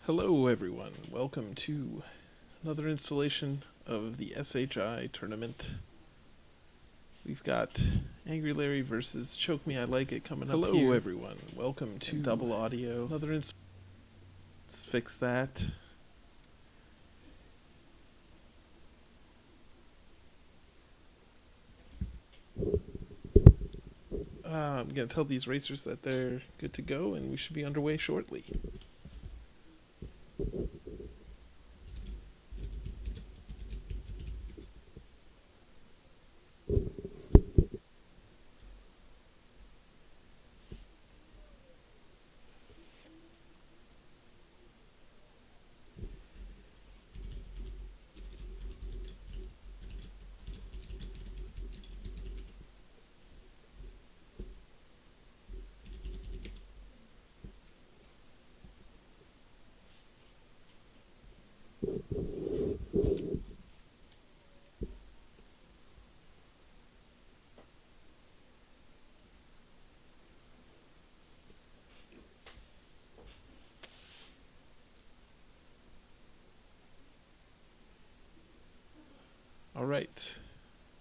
Hello everyone, welcome to another installation of the SHI tournament. We've got AngryLarry versus ChokeMeILikeIt coming up here. Hello everyone, welcome to double audio. Let's fix that. I'm going to tell these racers that they're good to go and we should be underway shortly. Alright,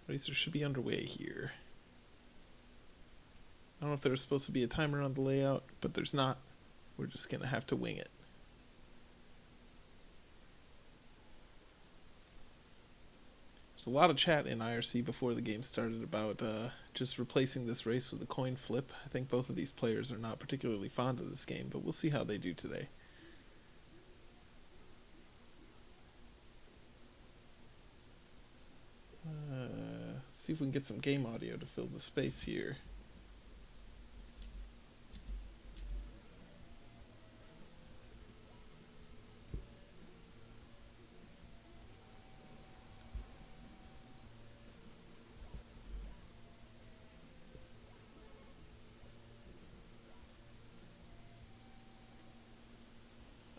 racers should be underway here. I don't know if there's supposed to be a timer on the layout, but there's not. We're just going to have to wing it. There's a lot of chat in IRC before the game started about just replacing this race with a coin flip. I think both of these players are not particularly fond of this game, but we'll see how they do today. See if we can get some game audio to fill the space here.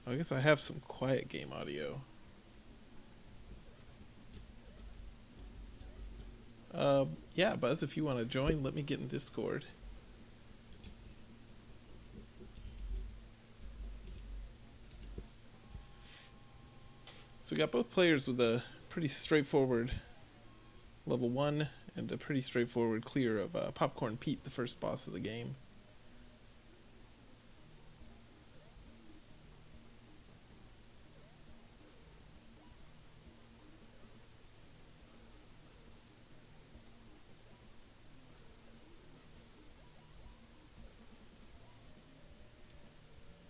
I guess I have some quiet game audio. Yeah, Buzz, if you want to join, let me get in Discord. So we got both players with a pretty straightforward level 1 and a pretty straightforward clear of Popcorn Pete, the first boss of the game.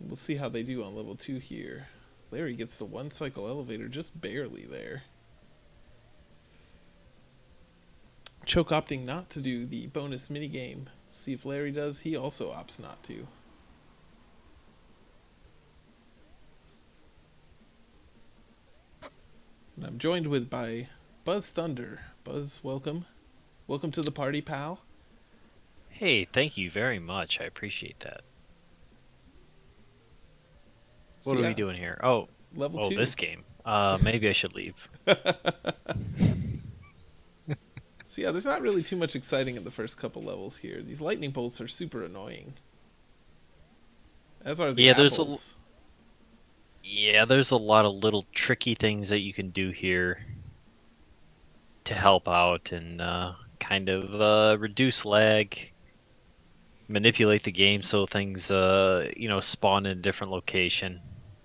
We'll see how they do on level 2 here. Larry gets the one cycle elevator just barely there. Choke opting not to do the bonus minigame. See if Larry does. He also opts not to. And I'm joined by Buzz Thunder. Buzz, welcome. Welcome to the party, pal. Hey, thank you very much. I appreciate that. What are we doing here? Oh, level 2. This game. Maybe I should leave. So yeah, there's not really too much exciting in the first couple levels here. These lightning bolts are super annoying. As are the apples. There's a lot of little tricky things that you can do here to help out and kind of reduce lag, manipulate the game so things spawn in a different location.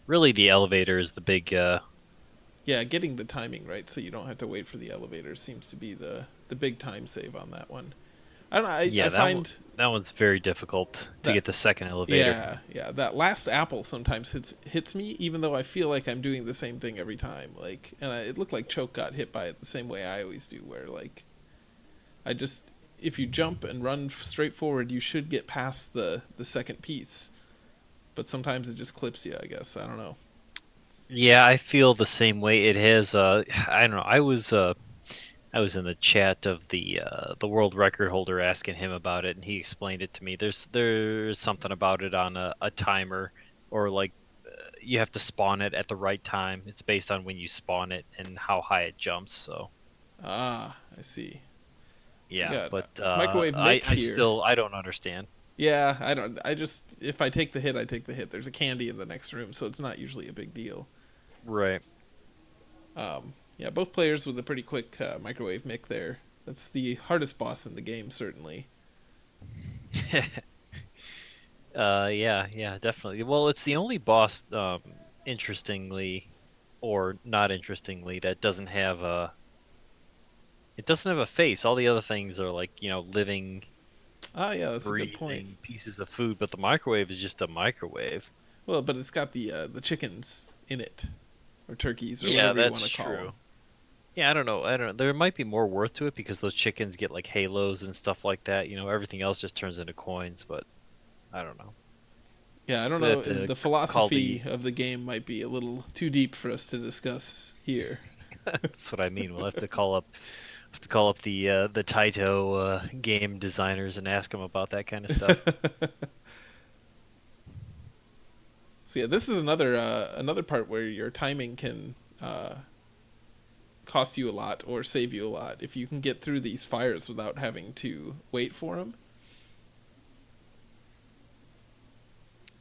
Really, the elevator is the big yeah, getting the timing right so you don't have to wait for the elevator seems to be the big time save on that one. I don't know, I find that one's very difficult to get the second elevator. Yeah, that last apple sometimes hits me, even though I feel like I'm doing the same thing every time. Like, and it looked like Choke got hit by it the same way I always do, where like, if you jump and run straight forward, you should get past the second piece, but sometimes it just clips you. I guess I don't know. Yeah, I feel the same way. It has. I don't know. I was in the chat of the world record holder asking him about it, and he explained it to me. There's something about it on a timer, or like you have to spawn it at the right time. It's based on when you spawn it and how high it jumps. So. I see. Yeah, So but microwave Nick I here. I don't understand. Yeah, I don't. I just if I take the hit, I take the hit. There's a candy in the next room, so it's not usually a big deal. Right. Yeah, both players with a pretty quick microwave mic there. That's the hardest boss in the game, certainly. Yeah, yeah, definitely. Well, it's the only boss, interestingly, or not interestingly, that doesn't have a. It doesn't have a face. All the other things are like, living, Ah, yeah, that's a good point. breathing pieces of food, but the microwave is just a microwave. Well, but it's got the chickens in it, or turkeys, or Yeah, whatever you want to that's call them. true. Yeah, I don't know. I don't know. There might be more worth to it because those chickens get like halos and stuff like that. Everything else just turns into coins, but I don't know. Yeah, I don't We have know. to The call the. philosophy of the game might be a little too deep for us to discuss here. That's what I mean. We'll have to call up the Taito game designers and ask them about that kind of stuff. So yeah, this is another part where your timing can cost you a lot or save you a lot if you can get through these fires without having to wait for them.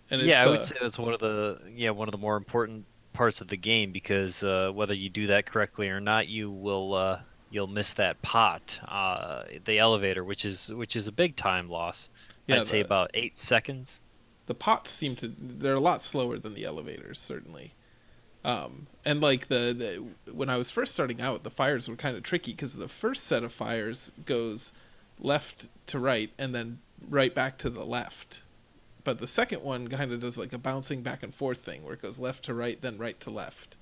And Yeah, it's I would say that's one of the more important parts of the game because whether you do that correctly or not, you'll miss that pot, the elevator, which is a big time loss. yeah I'd say the about 8 seconds. the pots seem to they're a lot slower than the elevators certainly. And like the when I was first starting out, the fires were kind of tricky because the first set of fires goes left to right and then right back to the left. But the second one kind of does like a bouncing back and forth thing where it goes left to right, then right to left.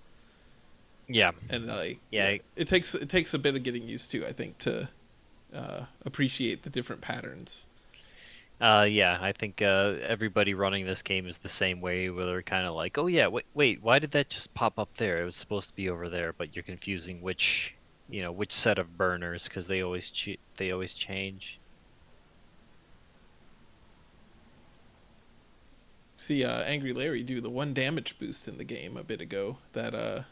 Yeah, And like yeah, yeah, it takes a bit of getting used to, I think, to appreciate the different patterns. yeah. I think everybody running this game is the same way, where they're kind of like, "Oh yeah, wait, why did that just pop up there? It was supposed to be over there," but you're confusing which set of burners because they always change. See, Angry Larry do the one damage boost in the game a bit ago that I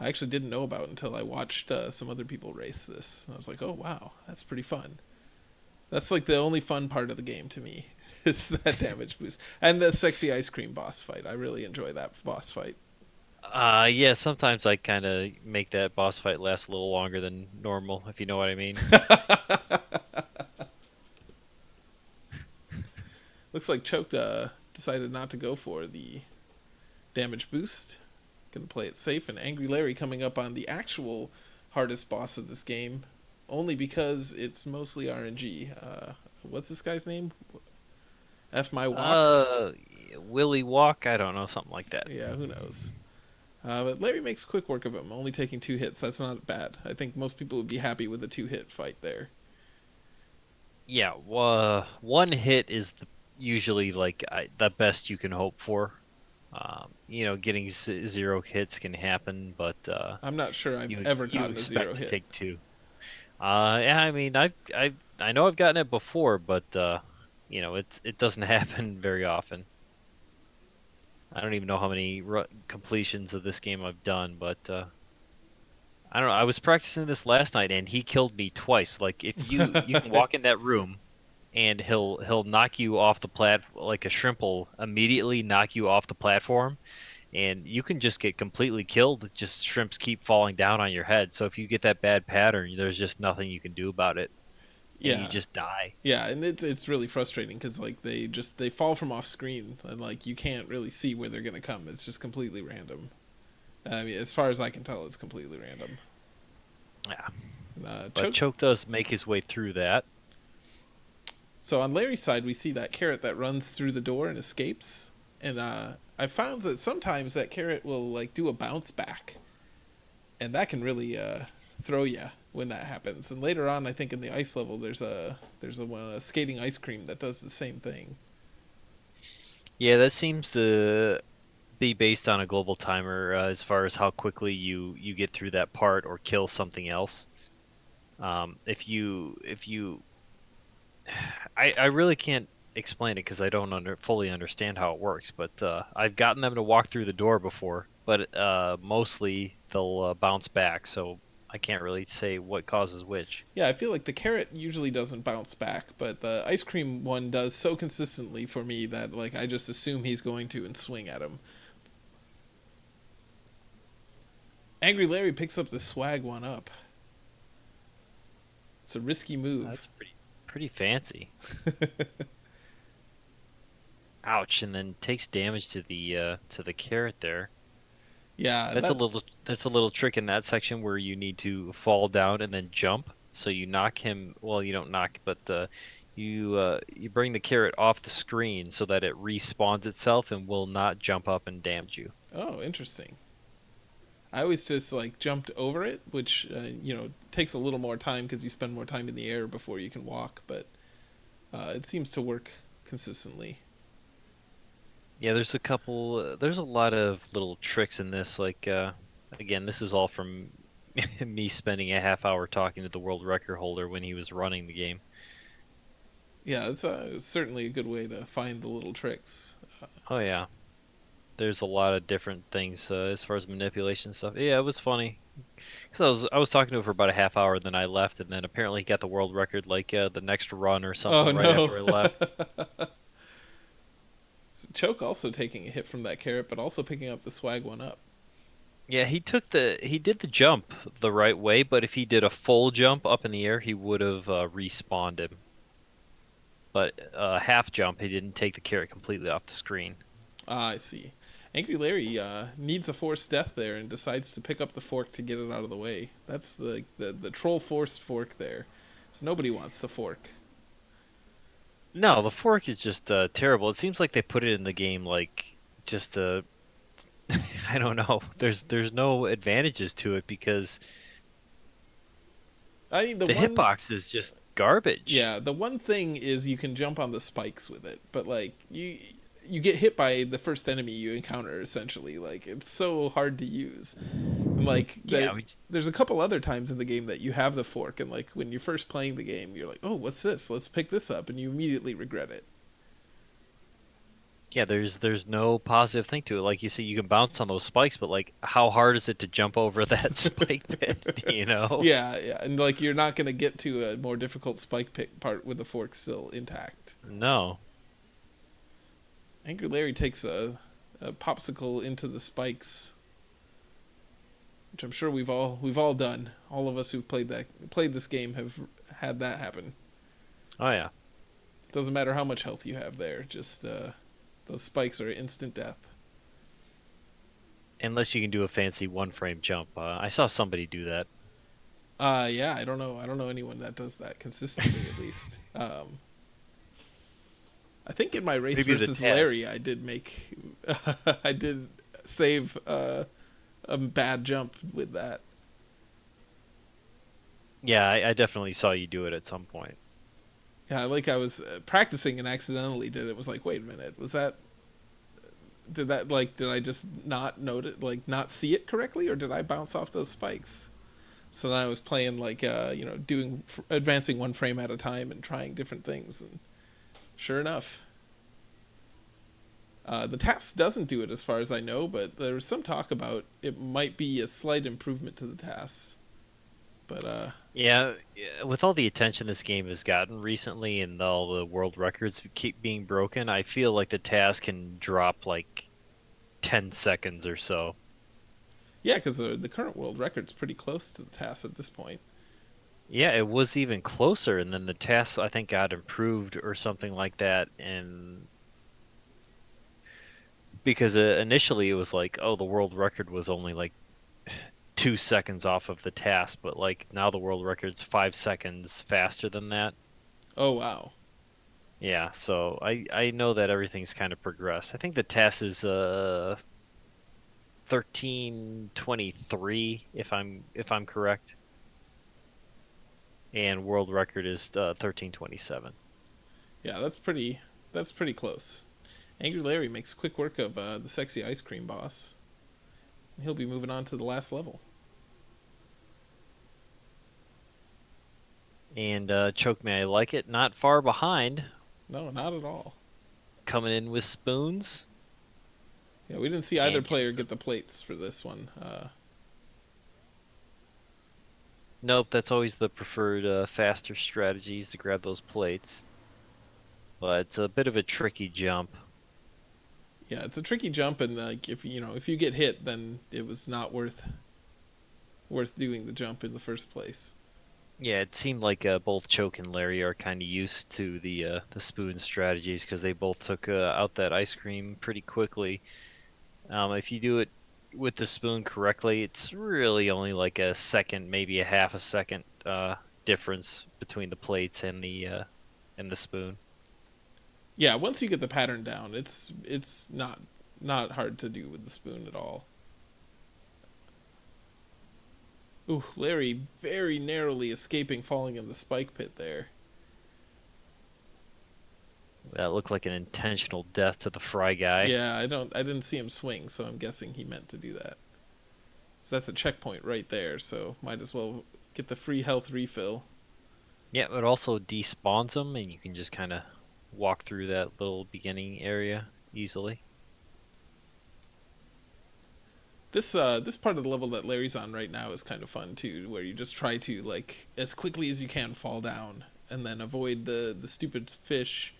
actually didn't know about until I watched some other people race this. I was like, oh wow, that's pretty fun. That's like the only fun part of the game to me is that damage boost and the sexy ice cream boss fight. I really enjoy that boss fight. Yeah, sometimes I kind of make that boss fight last a little longer than normal, if you know what I mean. Looks like Choked decided not to go for the damage boost. Gonna play it safe, and Angry Larry coming up on the actual hardest boss of this game, only because it's mostly RNG. What's this guy's name? F my walk. Uh, Willy Walk, I don't know, something like that. Yeah, who knows. But Larry makes quick work of him, only taking 2 hits. That's not bad. I think most people would be happy with a 2-hit fight there. Yeah, one hit is usually like the best you can hope for. Getting 0 hits can happen, but I'm not sure I've you ever you gotten a zero expect to hit. take two. Yeah, I mean, I know I've gotten it before, but it doesn't happen very often. I don't even know how many completions of this game I've done, but I don't know. I was practicing this last night, and he killed me twice. Like if you can walk in that room, and he'll knock you off the like a shrimp will immediately knock you off the platform, and you can just get completely killed. Just shrimps keep falling down on your head. So if you get that bad pattern, there's just nothing you can do about it, and you Yeah, just die. yeah, and it's really frustrating because like they fall from off screen and like you can't really see where they're gonna come. It's just completely random. I mean, as far as I can tell, it's completely random. Yeah, but Choke. Choke does make his way through that. So on Larry's side, we see that carrot that runs through the door and escapes, and I found that sometimes that carrot will like do a bounce back, and that can really throw you when that happens. And later on, I think in the ice level, there's a skating ice cream that does the same thing. Yeah, that seems to be based on a global timer as far as how quickly you get through that part or kill something else. If you I really can't explain it because I don't fully understand how it works, but I've gotten them to walk through the door before, but mostly they'll bounce back. So I can't really say what causes which. Yeah, I feel like the carrot usually doesn't bounce back, but the ice cream one does so consistently for me that like I just assume he's going to and swing at him. Angry Larry picks up the swag one up. It's a risky move. That's pretty fancy. Ouch! And then takes damage to the carrot there. Yeah, That's a little trick in that section where you need to fall down and then jump. So you knock him. Well, you don't knock, but you bring the carrot off the screen so that it respawns itself and will not jump up and damage you. oh, interesting. I always just like jumped over it, which takes a little more time because you spend more time in the air before you can walk. But it seems to work consistently. Yeah, there's a lot of little tricks in this. Like, again, this is all from me spending a half hour talking to the world record holder when he was running the game. Yeah, it's certainly a good way to find the little tricks. Oh yeah, there's a lot of different things as far as manipulation stuff. Yeah, it was funny. Cause I was talking to him for about a half hour, then I left, and then apparently he got the world record like the next run or something Oh right no! after I left. So Choke also taking a hit from that carrot, but also picking up the swag one up. Yeah, he did the jump the right way, but if he did a full jump up in the air, he would have respawned him. But half jump, he didn't take the carrot completely off the screen. Ah, I see. Angry Larry needs a forced death there and decides to pick up the fork to get it out of the way. That's the troll forced fork there. So nobody wants the fork. No, the fork is just terrible. It seems like they put it in the game like just I don't know. There's no advantages to it because I mean, the the one hitbox is just garbage. yeah, the one thing is you can jump on the spikes with it, but like you get hit by the first enemy you encounter essentially. Like it's so hard to use. And like Yeah, there's a couple other times in the game that you have the fork and like when you're first playing the game, you're like, "Oh, what's this? Let's pick this up." And you immediately regret it. yeah, there's no positive thing to it. Like you see, you can bounce on those spikes, but like, how hard is it to jump over that spike pit? You know? Yeah, yeah. And like you're not going to get to a more difficult spike pick part with the fork still intact. No. Angry Larry takes a popsicle into the spikes, which I'm sure we've all done. All of us who've played this game have had that happen. Oh yeah. Doesn't matter how much health you have there, just those spikes are instant death. Unless you can do a fancy one frame jump. I saw somebody do that. Yeah, I don't know anyone that does that consistently at least. I think in my race Maybe the versus Taz. Larry, I did make, I did save a bad jump with that. Yeah, I definitely saw you do it at some point. Yeah, like I was practicing and accidentally did it. It was like, wait a minute, did I just not notice, like not see it correctly, or did I bounce off those spikes? So then I was playing like doing advancing one frame at a time and trying different things, and sure enough, the task doesn't do it as far as I know. But there was some talk about it might be a slight improvement to the tasks. But Yeah, with all the attention this game has gotten recently and all the world records keep being broken, I feel like the task can drop like 10 seconds or so. yeah, because the current world record's pretty close to the task at this point. Yeah, it was even closer, and then the task I think got improved or something like that. And because initially it was like, oh, the world record was only like 2 seconds off of the task, but like now the world record's 5 seconds faster than that. Oh wow. Yeah, so I know that everything's kind of progressed. I think the task is 13:23 if I'm correct, and world record is 13:27. Yeah, that's pretty close. Angry Larry makes quick work of the sexy ice cream boss. He'll be moving on to the last level. And Choke Me I Like It, not far behind, No, not at all. coming in with spoons Yeah, we didn't see either and player getting get the plates for this one. Nope, that's always the preferred faster strategies to grab those plates. But it's a bit of a tricky jump. Yeah, it's a tricky jump, and like if you get hit, then it was not worth doing the jump in the first place. Yeah, it seemed like both Choke and Larry are kind of used to the spoon strategies because they both took out that ice cream pretty quickly. If you do it with the spoon correctly, it's really only like a second, maybe a half a second difference between the plates and the spoon. Yeah, once you get the pattern down, it's not hard to do with the spoon at all. Ooh, Larry very narrowly escaping falling in the spike pit there. That looked like an intentional death to the fry guy. Yeah, I didn't see him swing, so I'm guessing he meant to do that. So that's a checkpoint right there, so might as well get the free health refill. Yeah, it also despawns them, and you can just kind of walk through that little beginning area easily. This part of the level that Larry's on right now is kind of fun too, where you just try to like as quickly as you can fall down and then avoid the stupid fish,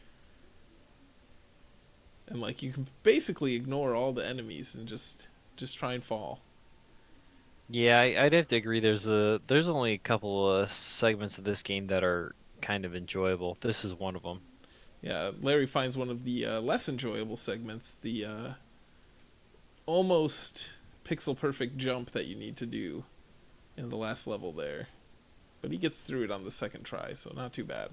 and like you can basically ignore all the enemies and just try and fall. Yeah, I'd have to agree. There's only a couple of segments of this game that are kind of enjoyable. This is one of them. Yeah, Larry finds one of the less enjoyable segments, the almost pixel perfect jump that you need to do in the last level there. But he gets through it on the second try, so not too bad.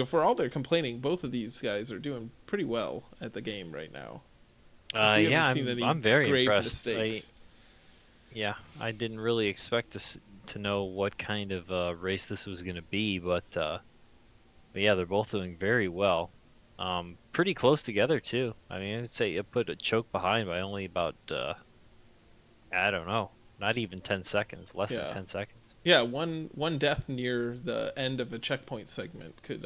For all their complaining, both of these guys are doing pretty well at the game right now. Like, we Yeah, haven't seen any I'm very grave impressed. mistakes. Yeah, I didn't really expect to know what kind of race this was going to be, but yeah, they're both doing very well. Pretty close together too. I mean, I'd say you put a Choke behind by only about I don't know, not even 10 seconds, less than Yeah, 10 seconds. yeah. One death near the end of a checkpoint segment could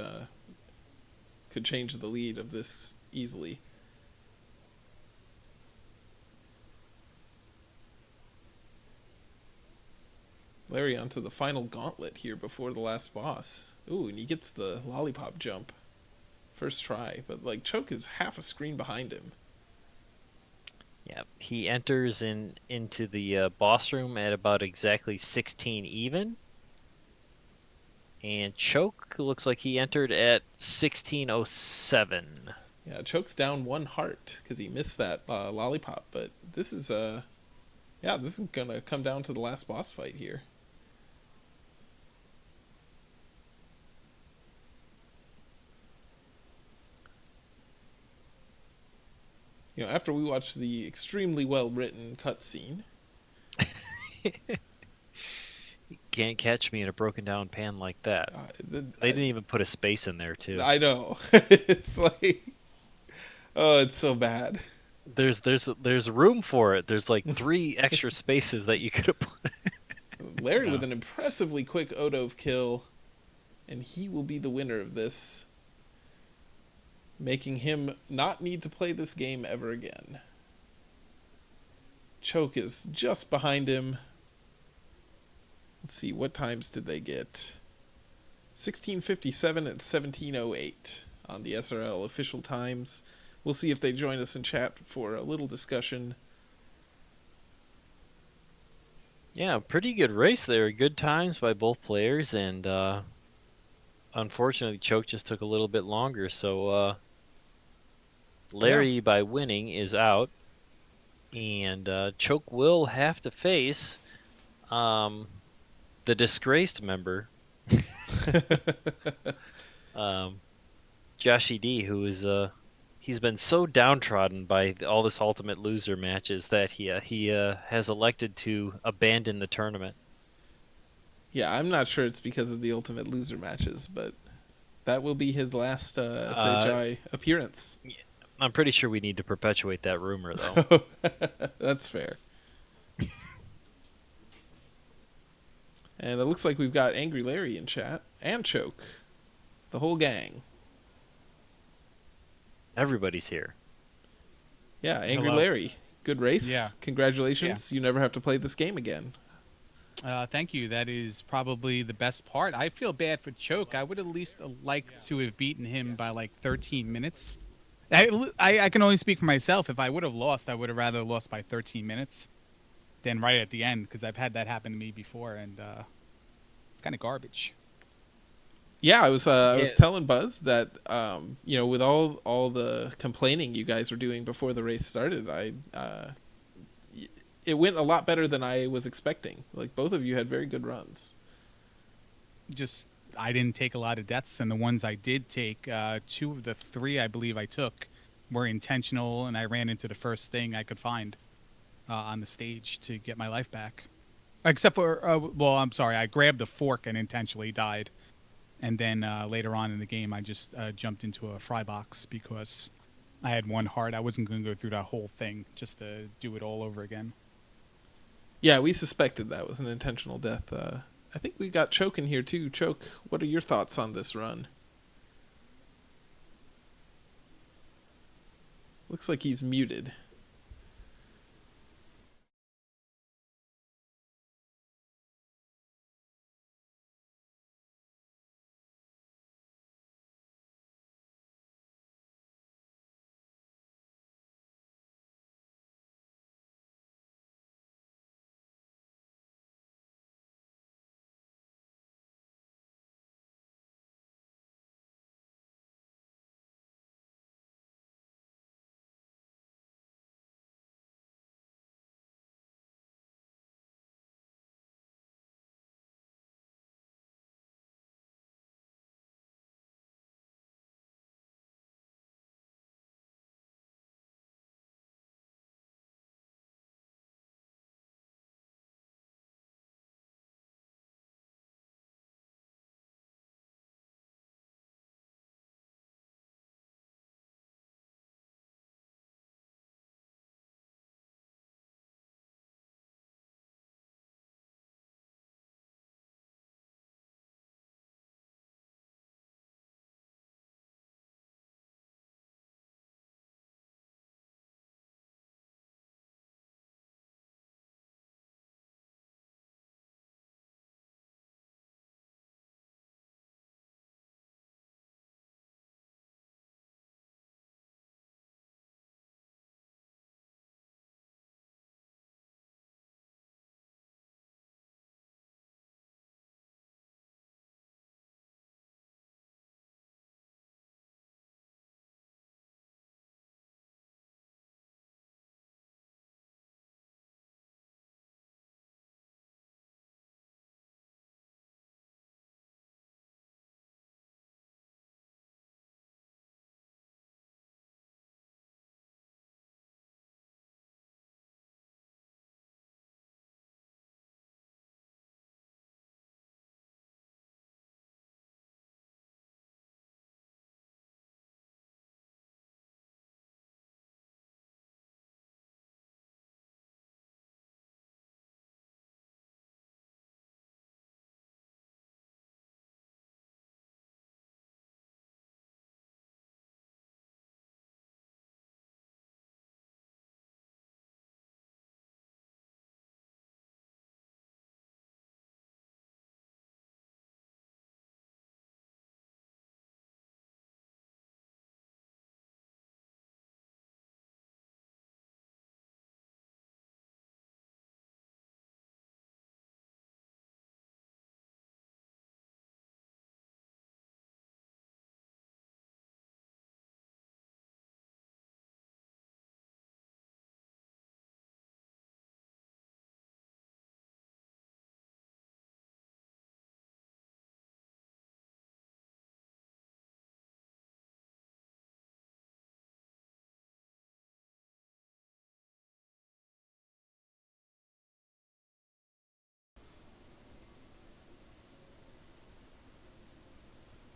change the lead of this easily. Larry onto the final gauntlet here before the last boss. Ooh, and he gets the lollipop jump first try, but like Choke is half a screen behind him. Yeah, he enters into the boss room at about exactly 16 even, and Choke looks like he entered at 1607. Yeah, Choke's down one heart because he missed that lollipop, but this is yeah, this is gonna come down to the last boss fight here. After we watch the extremely well written cutscene. Can't catch me in a broken down pan like that. They didn't even put a space in there too. I know. It's like, oh, it's so bad. There's room for it. There's like 3 extra spaces that you could have put. Larry No. with an impressively quick Odove kill, and he will be the winner of this, making him not need to play this game ever again. Choke is just behind him. Let's see, what times did they get? 1657 and 1708 on the SRL official times. We'll see if they join us in chat for a little discussion. Yeah, pretty good race there. Good times by both players, and unfortunately, Choke just took a little bit longer. So Yeah. Larry, by winning, is out, and Choke will have to face um, the disgraced member, um, Joshy D, who is he's been so downtrodden by all this Ultimate Loser matches that he has elected to abandon the tournament. Yeah, I'm not sure it's because of the Ultimate Loser matches, but that will be his last Uh, SHI appearance. I'm pretty sure we need to perpetuate that rumor, though. That's fair. And it looks like we've got Angry Larry in chat and Choke, the whole gang. Everybody's here. Yeah, Angry Hello. Larry. Good Yeah. race. Yeah. Congratulations. You never have to play this game again. Thank you. That is probably the best part. I feel bad for Choke. I would at least liked to have beaten him by like 13 minutes. I can only speak for myself. If I would have lost, I would have rather lost by 13 minutes than right at the end because I've had that happen to me before, and it's kind of garbage. Yeah, I was Yeah, telling Buzz that with all the complaining you guys were doing before the race started, it went a lot better than I was expecting. Like both of you had very good runs. Just I didn't take a lot of deaths, and the ones I did take, two of the three I believe I took were intentional, and I ran into the first thing I could find on the stage to get my life back. Except for, well, I'm sorry, I grabbed a fork and intentionally died, and then later on in the game, I just jumped into a fry box because I had one heart. I wasn't going to go through that whole thing just to do it all over again. Yeah, we suspected that was an intentional death. I think we got Choke in here too. Choke, what are your thoughts on this run? Looks like he's muted.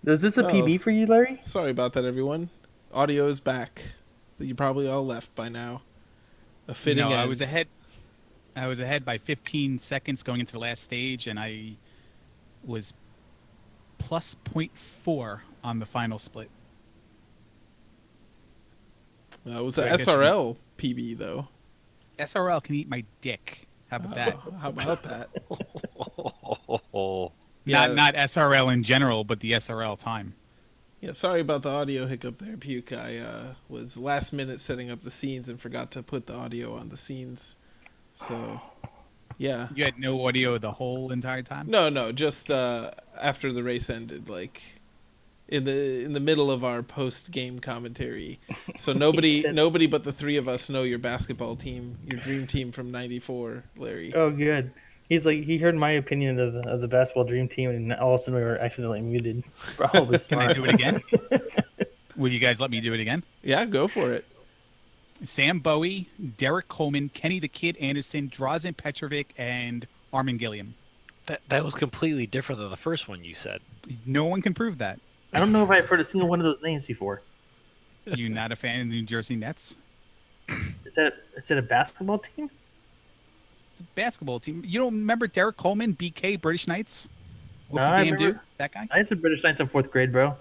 Is this a Oh, PB for you, Larry? sorry about that, everyone. Audio is back. You probably all left by now. A No, fitting I was end. ahead. I was ahead by 15 seconds going into the last stage, and I was plus zero point 0.4 on the final split. That was So a I guess you SRL PB though. SRL can eat my dick. How about that? How about that? Not Yeah, not SRL in general, but the SRL time. yeah. Sorry about the audio hiccup there, Puke. I was last minute setting up the scenes and forgot to put the audio on the scenes. So, yeah. You had no audio the whole entire time. No, just after the race ended, like in the middle of our post game commentary. So nobody but the three of us know your basketball team, your dream team from '94, Larry. Oh, good. He's like, he heard my opinion of the basketball dream team, and all of a sudden we were accidentally muted. Probably Can I smart. do it again? Will you guys let me do it again? Yeah, go for it. Sam Bowie, Derek Coleman, Kenny the Kid Anderson, Drazen Petrovic, and Armin Gilliam. That was completely different than the first one you said. No one can prove that. I don't know if I've heard a single one of those names before. You not a fan of the New Jersey Nets? Is that a basketball team? It's a basketball team. You don't remember Derek Coleman, BK, British Knights? What No, the I damn remember- do? That guy? I had some British Knights in fourth grade, bro.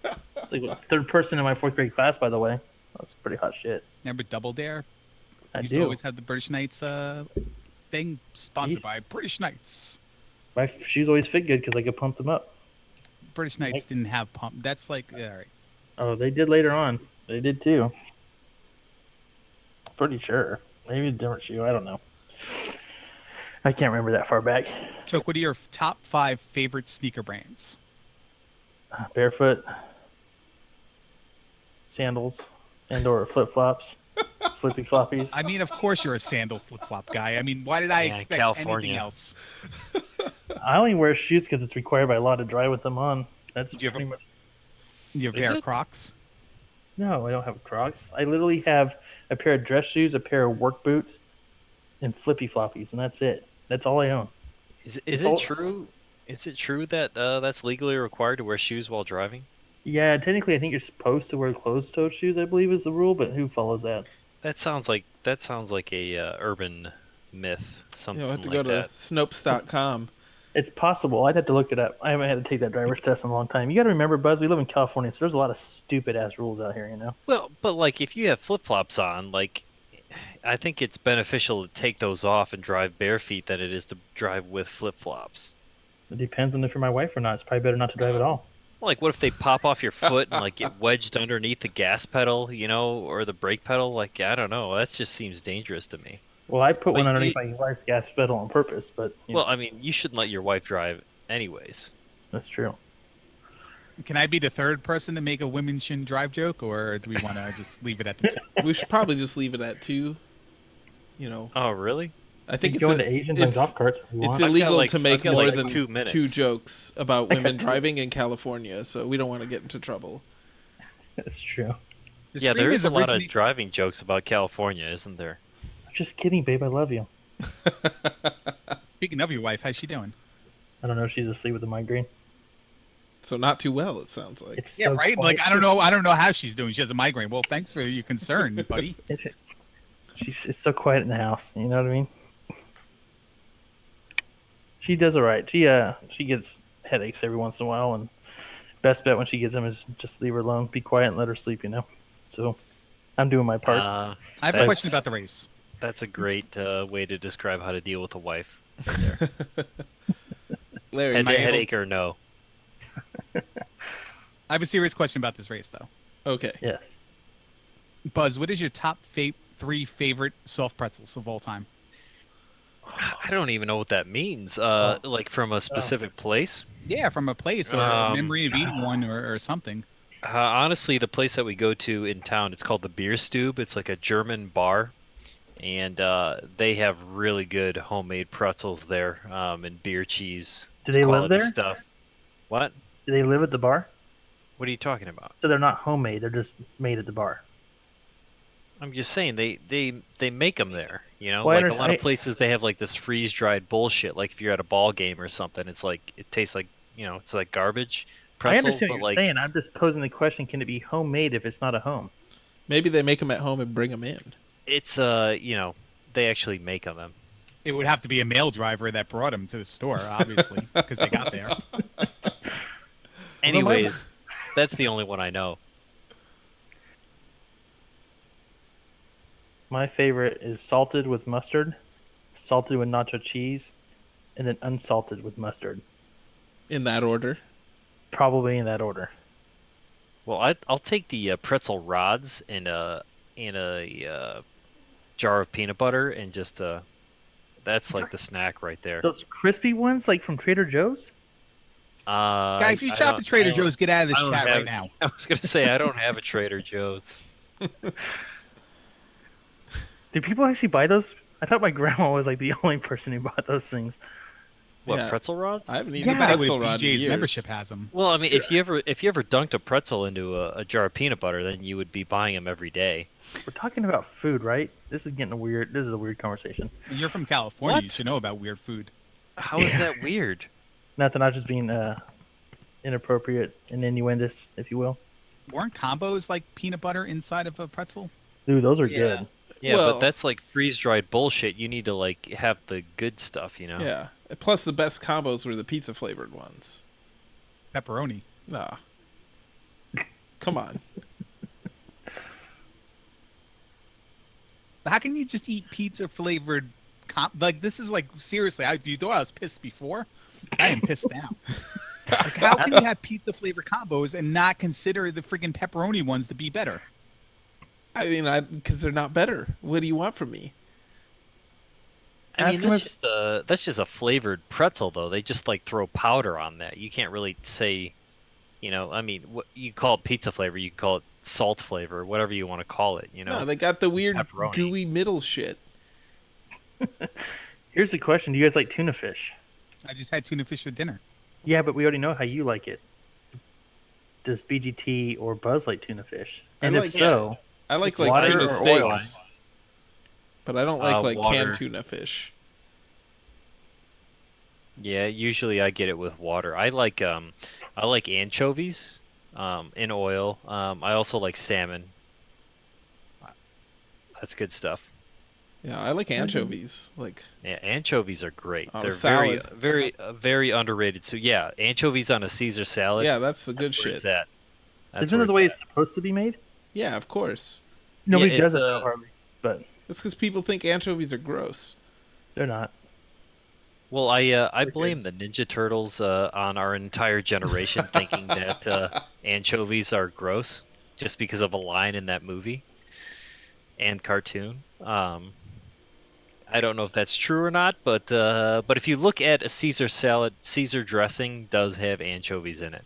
It's like what, third person in my fourth grade class, by the way. That's pretty hot shit. Remember Double Dare? I Used to do. always have the British Knights thing sponsored by British Knights. My shoes always fit good because I could pump them up. British Knights didn't have pump. That's like, all right. Oh, they did later on. They did too. Pretty sure. Maybe a different shoe. I don't know. I can't remember that far back. Choke, what are your top 5 favorite sneaker brands? Barefoot, sandals, and/or flip-flops, flippy floppies. I mean, of course you're a sandal flip-flop guy. I mean, why did I Yeah, expect California. anything else? I only wear shoes because it's required by law to drive with them on. That's Do you have pretty much. You have a Is pair of it? Crocs? No, I don't have Crocs. I literally have a pair of dress shoes, a pair of work boots, and flippy floppies, and that's it. That's all I own. Is It's it all- true? Is it true that that's legally required to wear shoes while driving? Yeah, technically, I think you're supposed to wear closed-toed shoes. I believe is the rule, but who follows that? That sounds like a urban myth. Something You'll have to like go to that. Snopes.com. It's possible. I'd have to look it up. I haven't had to take that driver's test in a long time. You got to remember, Buzz, we live in California, so there's a lot of stupid-ass rules out here, you know? Well, but like if you have flip flops on, like I think it's beneficial to take those off and drive bare feet than it is to drive with flip flops. It depends on if you're my wife or not. It's probably better not to drive at all. Like, what if they pop off your foot and like get wedged underneath the gas pedal, or the brake pedal? Like, I don't know. That just seems dangerous to me. Well, I put one But underneath you- my wife's gas pedal on purpose, but Well, I mean, you shouldn't let your wife drive, anyways. that's true. Can I be the third person to make a women shouldn't drive joke, or do we want to just leave it at the 2? We should probably just leave it at 2. Oh, really? I think You it's go into Asians on golf carts. If you It's want. got, illegal like- to make I've got, more like, than 2 minutes. 2 jokes about I got women 2. driving in California, so we don't want to get into trouble. That's true. Yeah, there is a lot of driving jokes about California, isn't there? I'm just kidding, babe. I love you. Speaking of your wife, how's she doing? I don't know. She's asleep with a migraine. So not too well, it sounds like. It's Yeah, so right. quiet. Like I don't know how she's doing. She has a migraine. Well, thanks for your concern, buddy. It's so quiet in the house. You know what I mean? She does all right. She gets headaches every once in a while, and best bet when she gets them is just leave her alone, be quiet, and let her sleep. You know. So I'm doing my part. I have a That's- question about the race. That's a great way to describe how to deal with a wife. Right there. Larry, Am I able- Headache or no? I have a serious question about this race, though. okay. Yes. Buzz, what is your top 3 favorite soft pretzels of all time? I don't even know what that means. Like from a specific place. Yeah, from a place or a Um, memory of eating one or something. Honestly, the place that we go to in town, it's called the Beer Stube. It's like a German bar, and they have really good homemade pretzels there, and beer cheese. Do they live quality there? Stuff. What? Do they live at the bar? What are you talking about? So they're not homemade. They're just made at the bar. I'm just saying they make them there. Well, I like a understand- lot of places they have like this freeze dried bullshit. Like if you're at a ball game or something, it's like it tastes like it's like garbage I pretzel. understand but what you're like saying. I'm just posing the question: can it be homemade if it's not a home? Maybe they make them at home and bring them in. it's they actually make them. It would have to be a male driver that brought him to the store, obviously, because they got there. Anyways, that's the only one I know. My favorite is salted with mustard, salted with nacho cheese, and then unsalted with mustard. In that order. Probably in that order. Well, I'll take the pretzel rods in a jar of peanut butter and just that's like the snack right there. Those crispy ones, like from Trader Joe's? Guy, if you shop at Trader Joe's, get out of this chat right now. I was gonna say I don't have a Trader Joe's. Do people actually buy those? I thought my grandma was like the only person who bought those things. What, Yeah. pretzel rods? I haven't eaten Yeah. a pretzel rod in BJ's years. membership has them. Well, I mean, if you ever dunked a pretzel into a jar of peanut butter, then you would be buying them every day. We're talking about food, right? This is getting weird. This is a weird conversation. You're from California. What? You should know about weird food. How is that weird? Not just being inappropriate and innuendous, if you will. Weren't combos like peanut butter inside of a pretzel? Dude, those are Yeah. good. Yeah, Well- but that's like freeze-dried bullshit. You need to like have the good stuff, you know? Yeah. Plus, the best combos were the pizza flavored ones. Pepperoni. Nah. Come on. How can you just eat pizza flavored? Like this is like seriously. You thought I was pissed before? I am pissed now. Like, how can you have pizza flavor combos and not consider the freaking pepperoni ones to be better? I mean, because they're not better. What do you want from me? I mean, Ask him that's just a flavored pretzel, though. They just like throw powder on that. You can't really say, you know. I mean, what you call it pizza flavor, you call it salt flavor, whatever you want to call it. You know. No, they got the weird Pepperoni. gooey middle shit. Here's the question: do you guys like tuna fish? I just had tuna fish for dinner. Yeah, but we already know how you like it. Does BGT or Buzz like tuna fish? And if like- so, I like Water tuna or steaks, oil? but I don't like Water. canned tuna fish. Yeah, usually I get it with water. I like anchovies in oil. I also like salmon. That's good stuff. Yeah, I like anchovies. Like, Yeah, anchovies are great. On a They're salad. very underrated. So yeah, anchovies on a Caesar salad. yeah, that's the good Where's shit. that? That's isn't where it the way it's it's supposed to be made? Yeah, of course. Nobody it's, does it though, hardly, but That's because people think anchovies are gross. they're not. at. Well, I blame the Ninja Turtles on our entire generation thinking that anchovies are gross just because of a line in that movie and cartoon. I don't know if that's true or not, but if you look at a Caesar salad, Caesar dressing does have anchovies in it.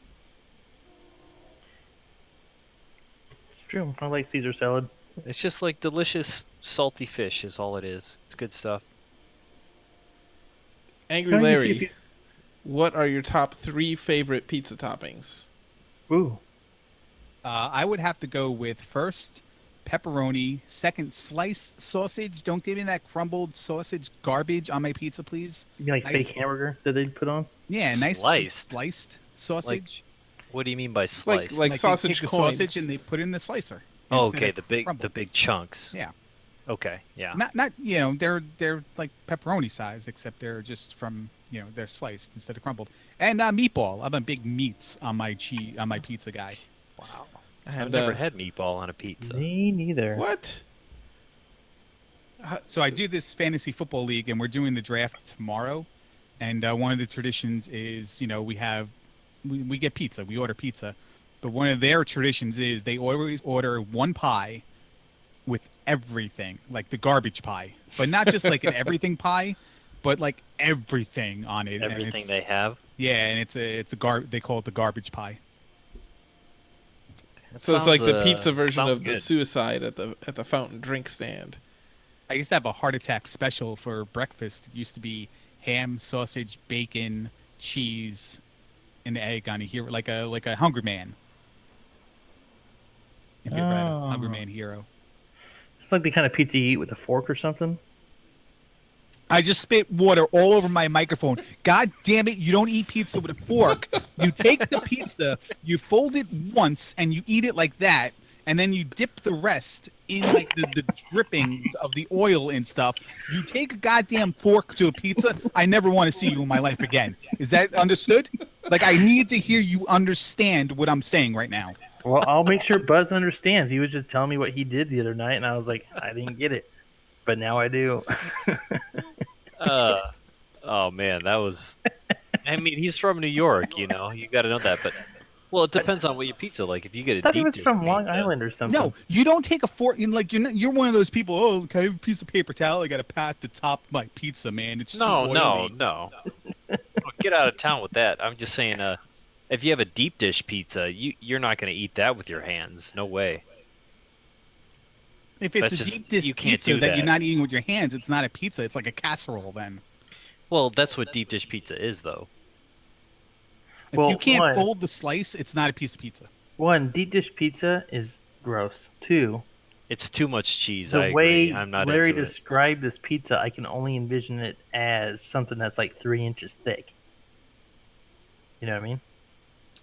It's true. I like Caesar salad. It's just like delicious salty fish is all it is. It's good stuff. Angry Can I just see Larry, if you- what are your top 3 favorite pizza toppings? Ooh, I would have to go with first pepperoni, second sliced sausage. Don't give me that crumbled sausage garbage on my pizza, please. you mean like Nice. fake hamburger that they put on? Yeah, nice Sliced? sausage. What do you mean by Like slice? like they sausage take the coins. sausage and they put it in the slicer. Oh, instead okay, of the crumbled. big chunks. Yeah. Okay, yeah. Not you know they're like pepperoni size except they're just from they're sliced instead of crumbled. And meatball. I'm a big meats on my pizza guy. Wow. And, I've never had meatball on a pizza. Me neither. What? So I do this fantasy football league, and we're doing the draft tomorrow. And one of the traditions is, we get pizza. We order pizza, but one of their traditions is they always order one pie with everything, like the garbage pie, but not just like an everything pie, but like everything on it. And Everything it's- they have. Yeah, and they call it the garbage pie. That So it's like the sounds, pizza version sounds of the good. suicide at the fountain drink stand. I used to have a heart attack special for breakfast. It used to be ham, sausage, bacon, cheese, and egg on a hero, like a Hungry Man. If you ever had a Hungry Oh. Man hero. It's like the kind of pizza you eat with a fork or something. I just spit water all over my microphone. God damn it, you don't eat pizza with a fork. You take the pizza, you fold it once, and you eat it like that, and then you dip the rest in like the drippings of the oil and stuff. You take a goddamn fork to a pizza, I never want to see you in my life again. Is that understood? Like, I need to hear you understand what I'm saying right now. Well, I'll make sure Buzz understands. He was just telling me what he did the other night, and I was like, I didn't get it. but now I do. Oh man, that was. I mean, he's from New York, you know. You got to know that, but well, it depends on what your pizza like. If you get a I thought he deep was dish from Long pizza, Island or something. No, you don't take a fork. Like you're one of those people. Oh, can I have a piece of paper towel? I got to pat the top of my pizza, man. It's too oily. no. Oh, get out of town with that. I'm just saying, if you have a deep dish pizza, you're not going to eat that with your hands. No way. If it's That's a just deep dish you can't pizza do that that. you're not eating with your hands, it's not a pizza. It's like a casserole. Then Well, that's what deep dish pizza is, though. if Well, you can't one- fold the slice, it's not a piece of pizza. One, deep dish pizza is gross. Two, It's too much cheese. the I way agree. I'm not Larry into it. described this pizza, I can only envision it as something that's like 3 inches thick. You know what I mean?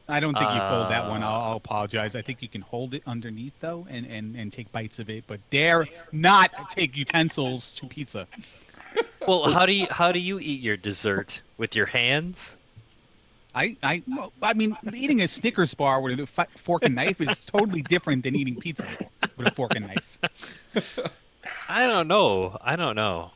I don't think you fold that one. Uh, I'll apologize. I think you can hold it underneath though, and take bites of it, but dare not take utensils to pizza. Well, how do you eat your dessert with your hands? Well, I mean, eating a Snickers bar with a fork and knife is totally different than eating pizza with a fork and knife. I don't know.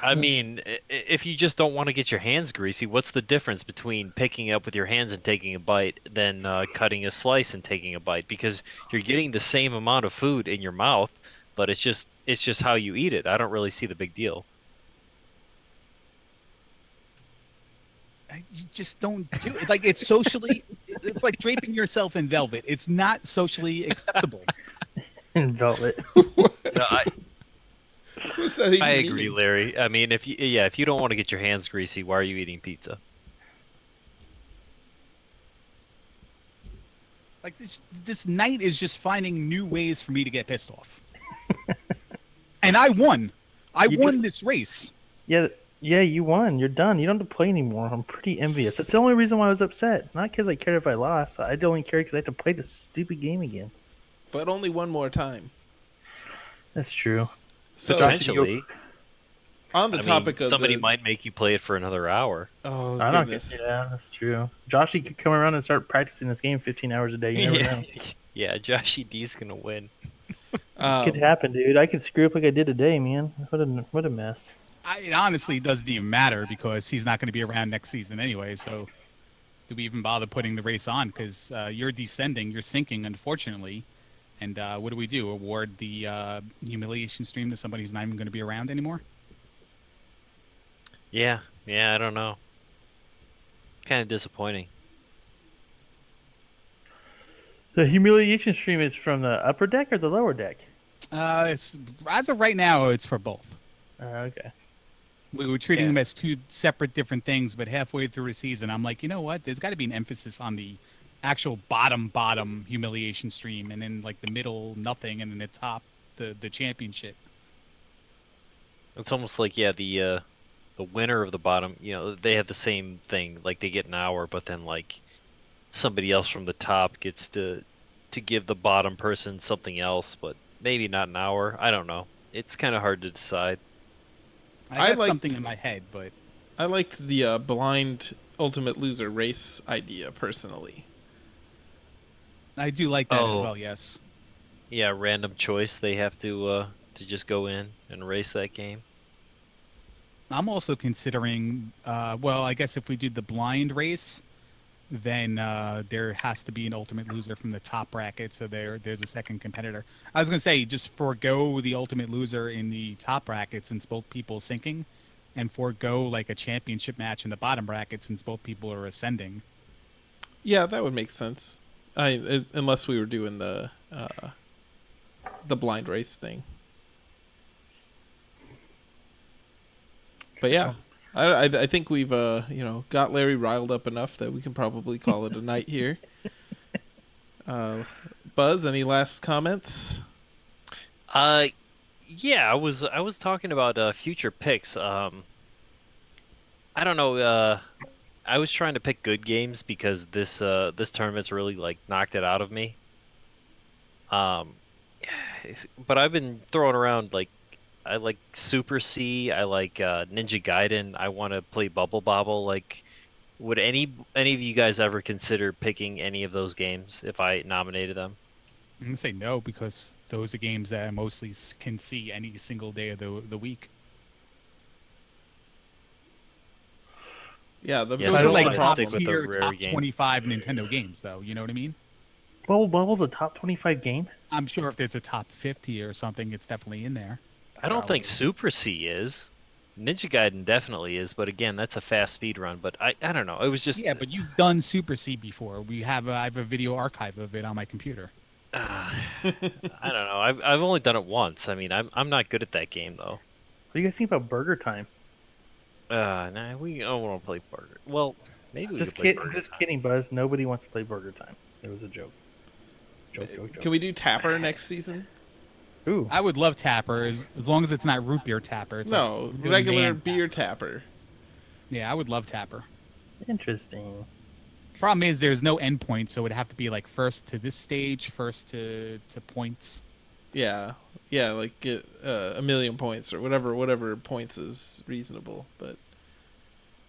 I mean, if you just don't want to get your hands greasy, what's the difference between picking it up with your hands and taking a bite than cutting a slice and taking a bite? Because you're getting the same amount of food in your mouth, but it's just how you eat it. I don't really see the big deal. You just don't do it. Like it's socially, it's like draping yourself in velvet. It's not socially acceptable. In velvet. No, What does that even I mean? agree, Larry. I mean, if you don't want to get your hands greasy, why are you eating pizza? Like this night is just finding new ways for me to get pissed off. And I won. I You won just- this race. Yeah, you won. You're done. You don't have to play anymore. I'm pretty envious. That's the only reason why I was upset. Not because I cared if I lost. I only cared because I had to play this stupid game again. But only one more time. That's true. So Potentially, on the I topic mean, of somebody the, might make you play it for another hour. oh I don't goodness, get. Yeah, that's true. Joshy could come around and start practicing this game 15 hours a day. You never know. Yeah, Joshy D's gonna win. Could happen, dude. I could screw up like I did today, man. What a mess. It honestly doesn't even matter because he's not going to be around next season anyway. So, do we even bother putting the race on? Because you're descending, you're sinking, unfortunately. And what do we do? Award the humiliation stream to somebody who's not even going to be around anymore? Yeah, I don't know. Kind of disappointing. The humiliation stream is from the upper deck or the lower deck? It's, as of right now, it's for both. Okay. We were treating Yeah. them as two separate different things, but halfway through the season, I'm like, you know what? There's got to be an emphasis on the actual bottom humiliation stream, and then like the middle nothing, and then the top the championship. It's almost like the winner of the bottom. You know, they have the same thing. Like they get an hour, but then like somebody else from the top gets to give the bottom person something else, but maybe not an hour. I don't know. It's kind of hard to decide. I got liked- something in my head, but I liked the blind ultimate loser race idea personally. I do like that as Oh. well. Yes. Yeah, random choice. They have to just go in and race that game. I'm also considering. Well, I guess if we do the blind race, then there has to be an ultimate loser from the top bracket, so there's a second competitor. I was gonna say just forego the ultimate loser in the top bracket since both people are sinking, and forego like a championship match in the bottom bracket since both people are ascending. Yeah, that would make sense. Unless we were doing the blind race thing. But yeah, I think we've got Larry riled up enough that we can probably call it a night here. Buzz, any last comments? Yeah, I was talking about future picks. I don't know. I was trying to pick good games because this tournament's really like knocked it out of me. But I've been throwing around like I like Super C. I like Ninja Gaiden. I want to play Bubble Bobble. Like, would any of you guys ever consider picking any of those games if I nominated them? I'm gonna say no because those are games that I mostly can see any single day of the week. Yeah, Yeah, Those I are don't like wanna top stick with the tier, rare top game. 25 Nintendo games, though. You know what I mean? Bubble's a top 25 game. I'm sure if there's a top 50 or something, it's definitely in there. I don't think Probably. Super C is. Ninja Gaiden definitely is, but again, that's a fast speed run. But I don't know. It was just Yeah, but you've done Super C before. I have a video archive of it on my computer. I don't know. I've only done it once. I mean, I'm not good at that game though. What do you guys think about Burger Time? Nah, we don't want to play Burger. Well, maybe we could play Burger. Just kidding, Buzz. Nobody wants to play Burger Time. It was a joke. Joke. Can we do Tapper next season? Ooh, I would love Tapper as long as it's not root beer Tapper. It's No, like really regular banned beer Tapper. Tapper. Yeah, I would love Tapper. interesting. Problem is, there's no endpoint, so it'd have to be like first to this stage, first to points. Yeah, yeah, like get 1,000,000 points or whatever points is reasonable. But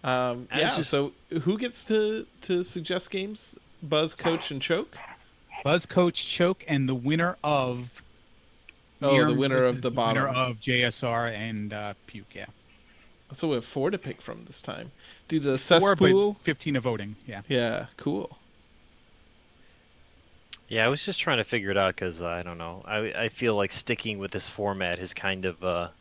yeah, so who gets to suggest games? Buzz, Coach, and Choke. Buzz, Coach, Choke, and the winner of. The winner of versus the bottom. Winner of JSR and Puke. Yeah. So we have 4 to pick from this time. Do the 4, but cesspool. 15 of voting. Yeah. Yeah, cool. Yeah, I was just trying to figure it out because I don't know. I feel like sticking with this format is kind of.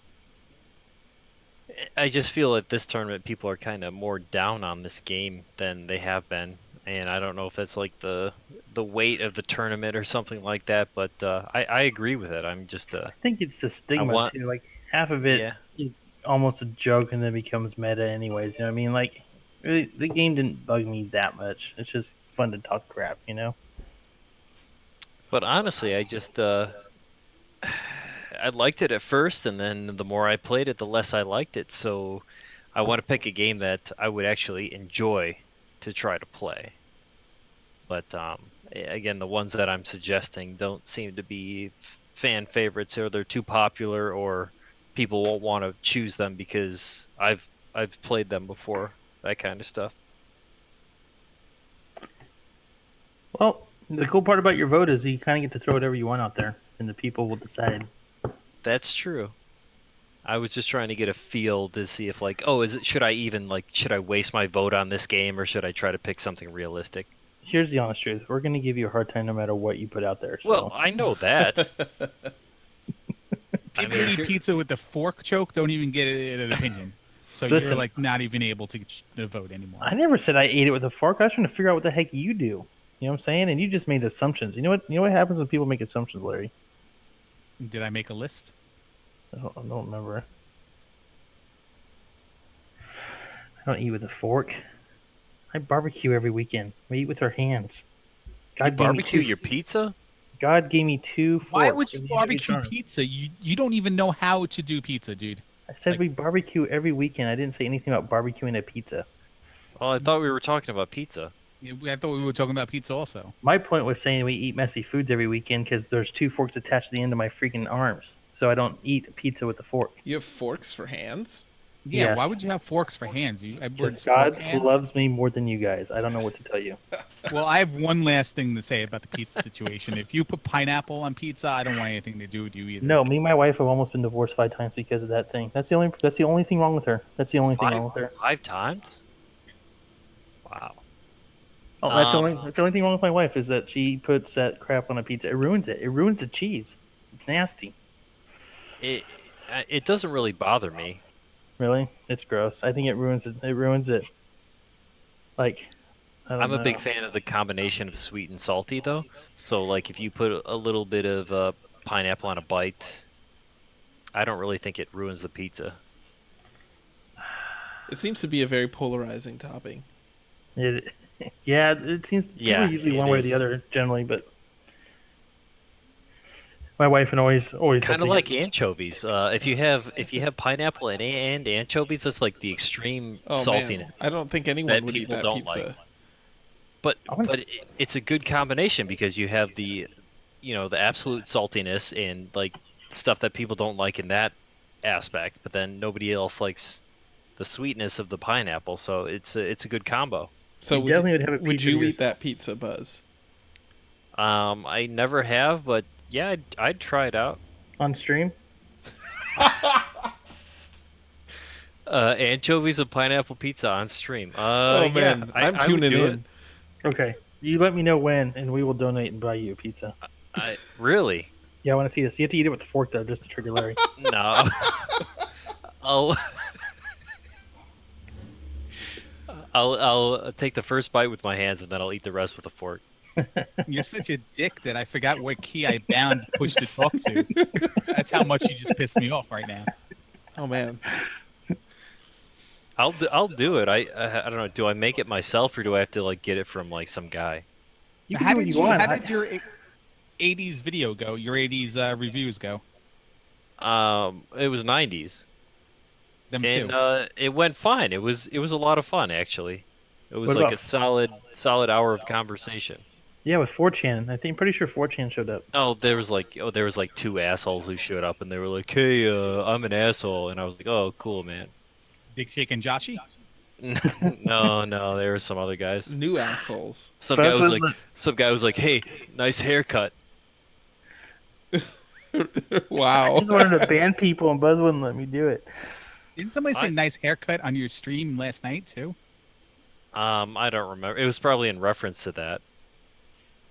I just feel at this tournament people are kind of more down on this game than they have been, and I don't know if that's like the weight of the tournament or something like that. But I agree with it. I'm just. I think it's the stigma want- too. Like half of it Yeah. is almost a joke and then becomes meta, anyways. You know what I mean? Like, really, the game didn't bug me that much. It's just fun to talk crap, you know. But honestly, I just I liked it at first, and then the more I played it, the less I liked it. So I want to pick a game that I would actually enjoy to try to play. But again, the ones that I'm suggesting don't seem to be fan favorites, or they're too popular, or people won't want to choose them because I've played them before. That kind of stuff. Well, the cool part about your vote is you kind of get to throw whatever you want out there, and the people will decide. That's true. I was just trying to get a feel to see if should I waste my vote on this game, or should I try to pick something realistic? Here's the honest truth: we're going to give you a hard time no matter what you put out there. So. Well, I know that. People who eat pizza with the fork, Choke, don't even get an opinion. So Listen, you're like not even able to vote anymore. I never said I ate it with a fork. I was trying to figure out what the heck you do. You know what I'm saying? And you just made assumptions. You know what happens when people make assumptions, Larry? Did I make a list? I don't remember. I don't eat with a fork. I barbecue every weekend. We eat with our hands. You barbecue your pizza? God gave me 2 forks. Why would you in each barbecue arm. pizza? You don't even know how to do pizza, dude. I said we barbecue every weekend. I didn't say anything about barbecuing a pizza. Well, I thought we were talking about pizza. I thought we were talking about pizza also. My point was saying we eat messy foods every weekend because there's 2 forks attached to the end of my freaking arms. So I don't eat pizza with a fork. You have forks for hands? Yeah, Yes. why would you have forks for hands? Because God loves me more than you guys. I don't know what to tell you. Well, I have one last thing to say about the pizza situation. If you put pineapple on pizza, I don't want anything to do with you either. No, me and my wife have almost been divorced 5 times because of that thing. That's the only thing wrong with her. That's the only thing wrong with her. 5 times? Wow. Oh, that's the only thing wrong with my wife is that she puts that crap on a pizza. It ruins it. It ruins the cheese. It's nasty. It doesn't really bother me. Really, it's gross. I think it ruins it. It ruins it. Like, I'm a big fan of the combination of sweet and salty, though. So, like, if you put a little bit of pineapple on a bite, I don't really think it ruins the pizza. It seems to be a very polarizing topping. It seems Yeah, usually it one way or the is. other generally, but my wife and always Kind of like anchovies. If you have pineapple and anchovies, that's like the extreme Oh saltiness. man, I don't think anyone that would eat people that don't pizza. like. But it's a good combination because you have the absolute saltiness and like stuff that people don't like in that aspect, but then nobody else likes the sweetness of the pineapple. So it's a good combo. So You definitely would have a would pizza you to eat that pizza, Buzz? I never have, but yeah, I'd try it out. On stream? Anchovies and pineapple pizza on stream. Oh Yeah, man, I I'm I would tuning do it. in. Okay. You let me know when, and we will donate and buy you a pizza. I really Yeah, I want to see this. You have to eat it with a fork, though, just to trigger Larry. no. I'll I'll take the first bite with my hands and then I'll eat the rest with a fork. You're such a dick that I forgot what key I bound push to talk to. That's how much you just pissed me off right now. Oh man, I'll do it. I don't know. Do I make it myself or do I have to like get it from like some guy? You can do what you want. How did your 80s video go? Your 80s reviews go? It was 90s. Them And too. it went fine. It was a lot of fun actually. It was What like about- a solid hour of conversation. Yeah, with 4chan. Pretty sure 4chan showed up. Oh, there was like two assholes who showed up and they were like, "Hey, I'm an asshole," and I was like, "Oh, cool, man." Big Shake and Joshy? No, there were some other guys. new assholes. Some But guy that's was what- like, "Hey, nice haircut." I Wow. just wanted to ban people, and Buzz wouldn't let me do it. Didn't somebody say I- nice haircut on your stream last night too? I don't remember. It was probably in reference to that.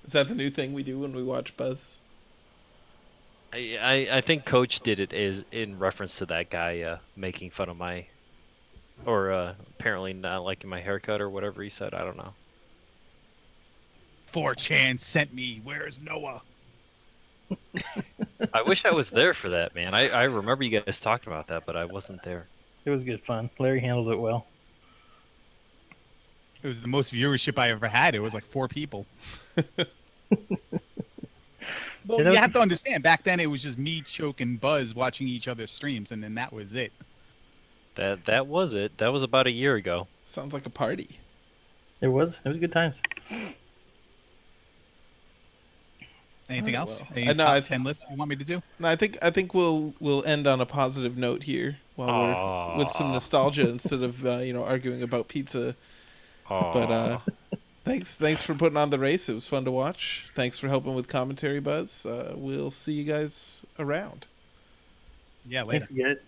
Is that the new thing we do when we watch Buzz? I think Coach did it is in reference to that guy making fun of my, or apparently not liking my haircut or whatever he said. I don't know. 4chan sent me. Where's Noah? I wish I was there for that, man. I remember you guys talking about that, but I wasn't there. It was good fun. Larry handled it well. It was the most viewership I ever had. It was like 4 people. Well, You know- you have to understand. Back then, it was just me, Choke, and Buzz watching each other's streams, and then that was it. That was it. That was about a year ago. Sounds like a party. It was good times. Anything Oh, else? well. Any I know, top I- 10 list you want me to do? No, I think we'll end on a positive note here while we're with some Aw. nostalgia instead of arguing about pizza. Aw. But thanks for putting on the race. It was fun to watch. Thanks for helping with commentary, Buzz. We'll see you guys around. Yeah, later. Thanks, you guys.